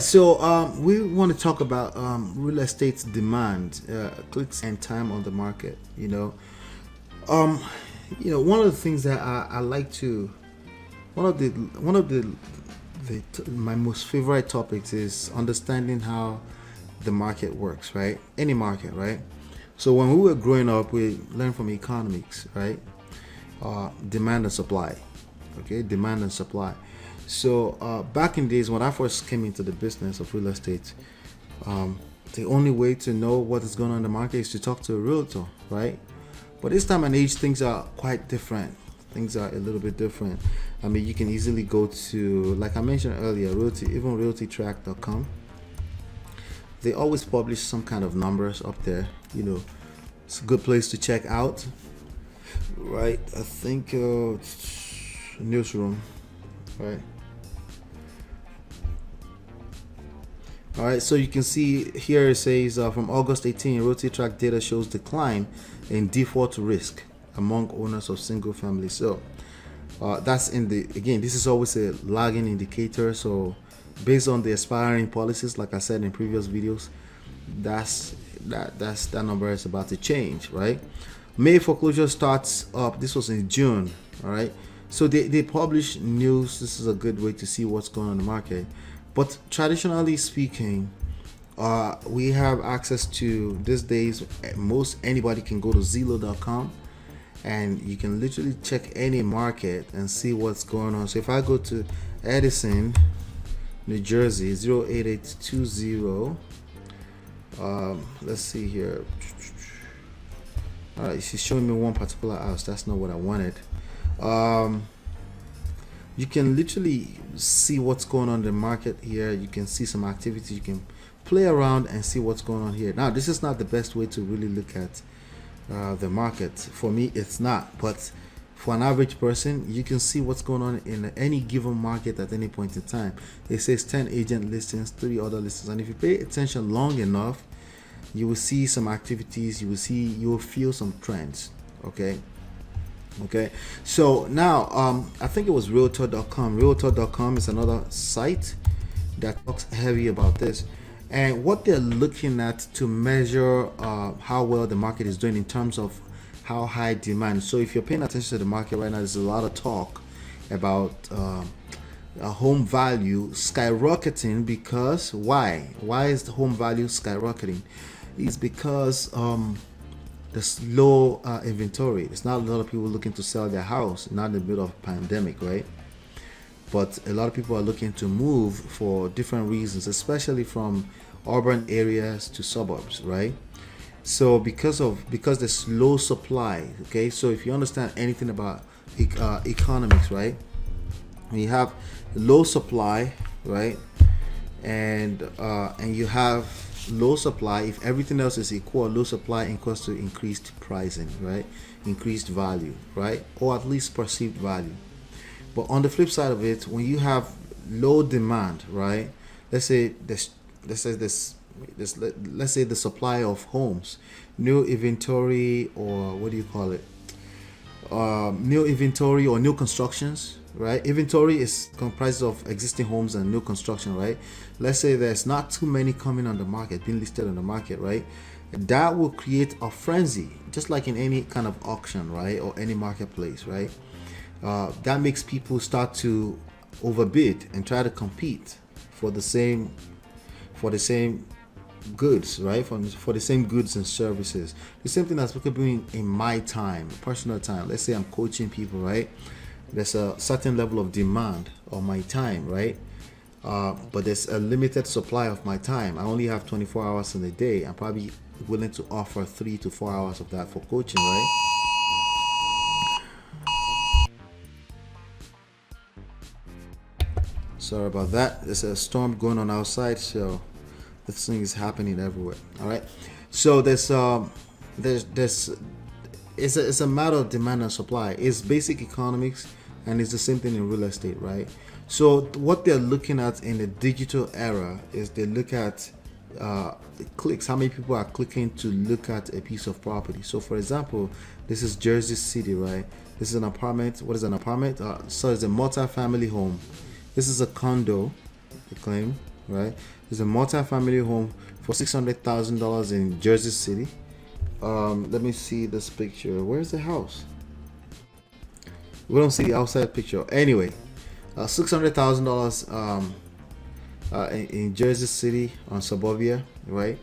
right, so we want to talk about real estate demand, clicks and time on the market. Um, one of the things that I like to, my most favorite topics is understanding how the market works, right? Any market, right? So when we were growing up, we learned from economics, right? Demand and supply, okay? Demand and supply. So back in days when I first came into the business of real estate, the only way to know what is going on in the market is to talk to a realtor, right? But this time and age, things are quite different. Things are a little bit different. I mean, you can easily go to, like I mentioned earlier, even realtytrack.com. They always publish some kind of numbers up there. It's a good place to check out, right? I think newsroom, right? All right, so you can see here it says from August 18, Realty Track data shows decline in default risk among owners of single family. So that's again, this is always a lagging indicator. So based on the expiring policies, like I said in previous videos, that number is about to change, right? May foreclosure starts up. This was in June, all right? So they publish news. This is a good way to see what's going on in the market. But traditionally speaking, we have access to, these days, most anybody can go to Zillow.com and you can literally check any market and see what's going on. So if I go to Edison, New Jersey, 08820, let's see here. All right, she's showing me one particular house. That's not what I wanted. You can literally see what's going on in the market here. You can see some activity. You can play around and see what's going on here. Now, this is not the best way to really look at the market. For me, it's not. But for an average person, you can see what's going on in any given market at any point in time. It says 10 agent listings, 3 other listings. And if you pay attention long enough, you will see some activities. You will feel some trends. Okay, so now I think it was realtor.com. Realtor.com is another site that talks heavy about this, and what they're looking at to measure how well the market is doing in terms of how high demand. So if you're paying attention to the market right now, there's a lot of talk about home value skyrocketing. Because why is the home value skyrocketing? It's because there's low inventory. It's not a lot of people looking to sell their house, not in the middle of a pandemic, right? But a lot of people are looking to move for different reasons, especially from urban areas to suburbs, right? So because there's low supply, okay? So if you understand anything about economics, right? When you have low supply, right? And you have low supply, if everything else is equal, low supply equals to increased pricing, right? Increased value, right? Or at least perceived value. But on the flip side of it, when you have low demand, right? Let's say the supply of homes, new inventory, or what do you call it? New inventory or new constructions, right? Inventory is comprised of existing homes and new construction, right? Let's say there's not too many coming on the market, being listed on the market, right? That will create a frenzy, just like in any kind of auction, right? Or any marketplace, right? That makes people start to overbid and try to compete for the same goods, right? For the same goods and services. The same thing that's applicable in my time, personal time. Let's say I'm coaching people, right? There's a certain level of demand on my time, right? But there's a limited supply of my time. I only have 24 hours in a day. I'm probably willing to offer 3 to 4 hours of that for coaching, right? Sorry about that. There's a storm going on outside, so this thing is happening everywhere. All right. So it's a matter of demand and supply. It's basic economics, and it's the same thing in real estate, right? So what they're looking at in the digital era is they look at clicks. How many people are clicking to look at a piece of property? So for example, this is Jersey City, right? This is an apartment. What is an apartment? So it's a multi-family home. This is a condo, they claim, right? It's a multi-family home for $600,000 in Jersey City. Let me see this picture. Where's the house? We don't see the outside picture. Anyway, $600,000 in Jersey City on Suburbia, right?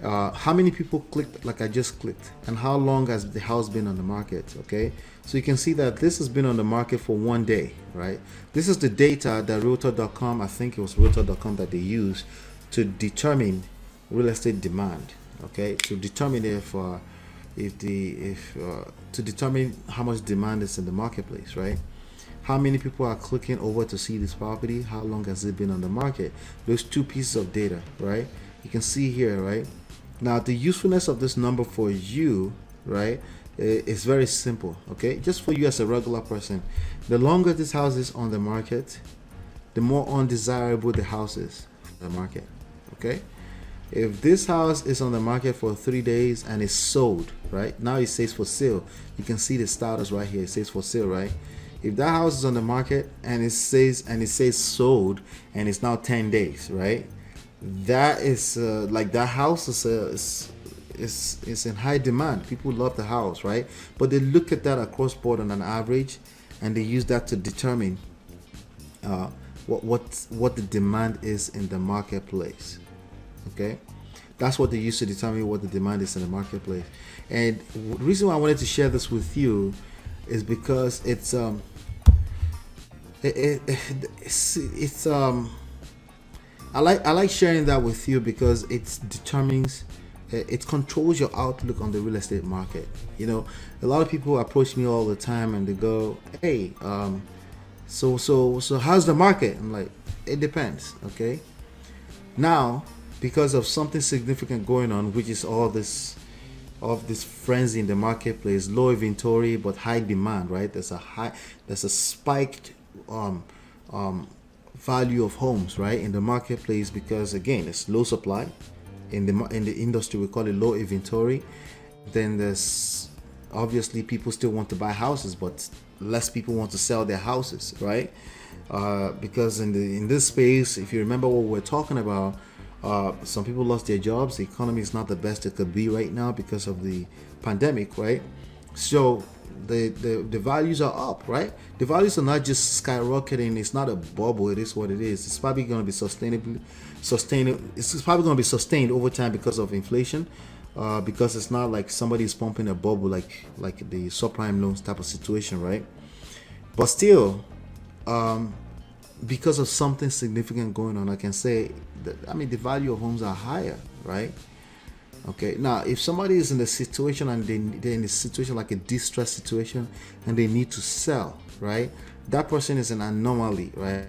How many people clicked like I just clicked, and how long has the house been on the market? Okay, so you can see that this has been on the market for 1 day, right? This is the data that Realtor.com, I think it was Realtor.com that they use to determine real estate demand. Okay, to determine to determine how much demand is in the marketplace, right? How many people are clicking over to see this property? How long has it been on the market? Those two pieces of data, right? You can see here, right? Now, the usefulness of this number for you, right, is very simple, okay? Just for you as a regular person, the longer this house is on the market, the more undesirable the house is for the market, okay? If this house is on the market for 3 days and it's sold, right? Now it says for sale. You can see the status right here. It says for sale, right? If that house is on the market and it says sold and it's now 10 days, right? That is like that house is in high demand. People love the house, right? But they look at that across board on an average, and they use that to determine what the demand is in the marketplace. Okay, that's what they use to determine what the demand is in the marketplace. And the reason why I wanted to share this with you is because it's I like sharing that with you because it determines, it controls your outlook on the real estate market. You know, a lot of people approach me all the time and they go, "Hey, so how's the market?" I'm like, "It depends." Okay, now because of something significant going on, which is all this frenzy in the marketplace, low inventory but high demand, right? There's a spiked value of homes, right, in the marketplace, because again, it's low supply. In the industry, we call it low inventory. Then there's obviously people still want to buy houses, but less people want to sell their houses, right? Because in this space, if you remember what we're talking about, some people lost their jobs. The economy is not the best it could be right now because of the pandemic, right? So the values are up, right? The values are not just skyrocketing. It's not a bubble. It is what it is. It's probably going to be sustained. It's probably going to be sustained over time because of inflation, because it's not like somebody's pumping a bubble like the subprime loans type of situation, right? But still, because of something significant going on, I can say that, I mean, the value of homes are higher, right? Okay, now if somebody is in a situation and they're in a situation like a distress situation and they need to sell, right? That person is an anomaly, right?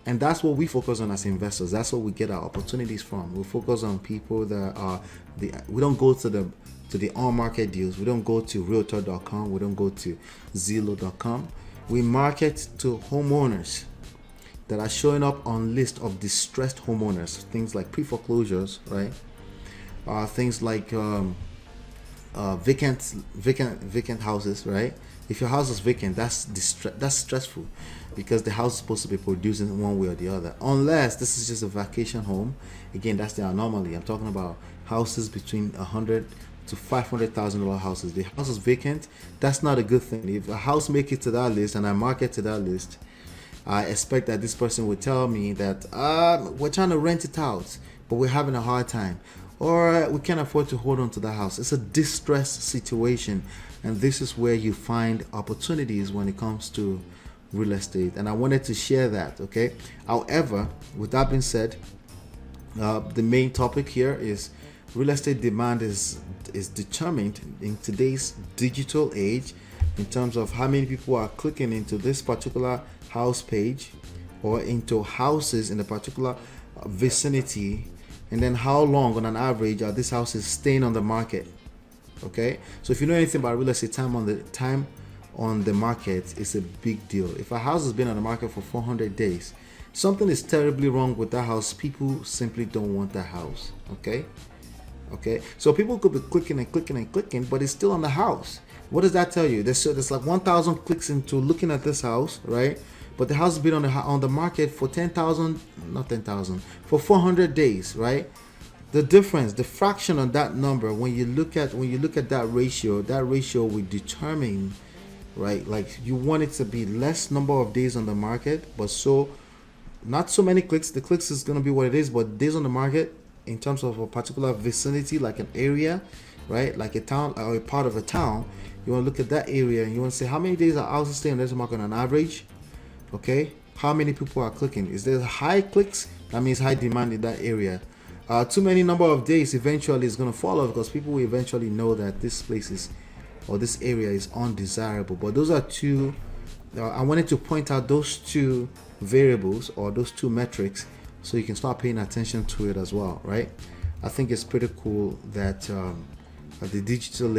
And that's what we focus on as investors. That's what we get our opportunities from. We focus on people that are we don't go to the on-market deals. We don't go to Realtor.com. We don't go to Zillow.com. We market to homeowners that are showing up on list of distressed homeowners. Things like pre-foreclosures, right? Things like vacant houses, right? If your house is vacant, that's stressful, because the house is supposed to be producing one way or the other. Unless this is just a vacation home, again, that's the anomaly. I'm talking about houses between $100,000 to $500,000 houses. The house is vacant. That's not a good thing. If a house make it to that list and I market to that list, I expect that this person would tell me that we're trying to rent it out, but we're having a hard time, or we can't afford to hold on to the house. It's a distressed situation, and this is where you find opportunities when it comes to real estate. And I wanted to share that, okay? However, with that being said, the main topic here is real estate demand is determined in today's digital age in terms of how many people are clicking into this particular house page or into houses in a particular vicinity, and then how long on an average are these houses staying on the market. Okay, so if you know anything about real estate, time on the market is a big deal. If a house has been on the market for 400 days, something is terribly wrong with that house. People simply don't want that house. Okay, so people could be clicking and clicking and clicking, but it's still on the house. What does that tell you? There's like 1,000 clicks into looking at this house, right? but the house has been on the market for 10,000, not 10,000, for 400 days, right? The difference, the fraction on that number, when you look at that ratio will determine, right? Like, you want it to be less number of days on the market, but not so many clicks. The clicks is going to be what it is, but days on the market in terms of a particular vicinity, like an area, right? Like a town or a part of a town, you want to look at that area and you want to say how many days are houses staying on the market on average. Okay, how many people are clicking? Is there high clicks? That means high demand in that area. Too many number of days, eventually is going to fall off, because people will eventually know that this place is, or this area is undesirable. But those are two. I wanted to point out those two variables or those two metrics, so you can start paying attention to it as well, right? I think it's pretty cool that in the digital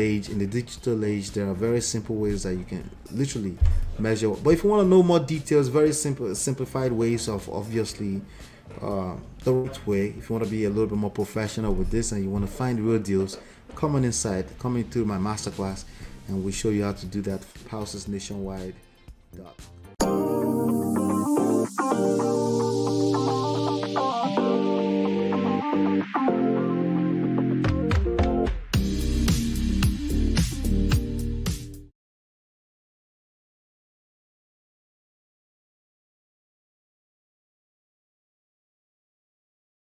age, there are very simple ways that you can literally measure. But if you want to know more details, very simplified ways of obviously the right way. If you want to be a little bit more professional with this and you want to find real deals, come on through my masterclass, and we'll show you how to do that. Housesnationwide.com.